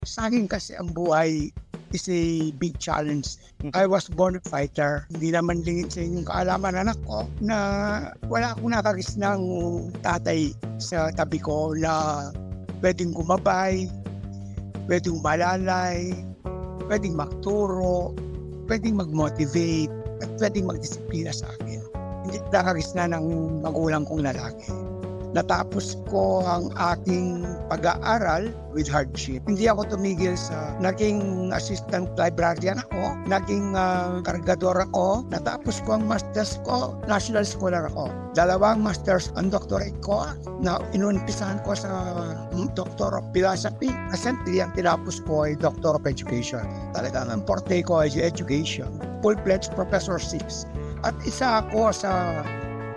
Sa akin kasi ang buhay is a big challenge. I was born a fighter. Hindi naman lingid sa inyong kaalaman anak ko na wala akong nakagisnang tatay sa tabi ko na pwedeng gumabay, pwedeng malalay, pwedeng magturo, pwedeng mag-motivate, at pwedeng magdisiplina sa akin. Hindi nakagisna ng magulang kong lalaki. Natapos ko ang aking pag-aaral with hardship. Hindi ako tumigil sa naging assistant librarian ako, naging kargador ako, natapos ko ang masters ko, national scholar ako. 2 masters ang doctorate ko na inumpisahan ko sa Doctor of Philosophy. Recently, ang tinapos ko ay Doctor of Education. Talagang ang forte ko ay education. Full-fledged Professor 6. At isa ako sa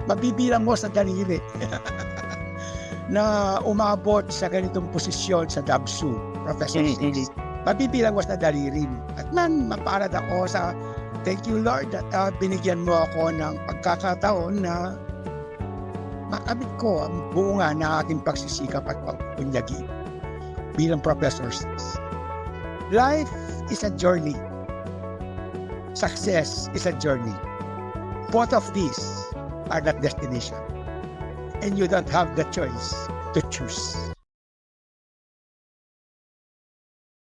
mabibilang mo sa daliri na umabot sa ganitong posisyon sa DABSU, Professor 6. Mabibilang mo sa daliri. At mapalad ako sa thank you Lord that binigyan mo ako ng pagkakataon na makamit ko ang bunga ng aking pagsisikap at pagpunyagi bilang Professor 6. Life is a journey. Success is a journey. Both of these are not destination. And you don't have the choice to choose.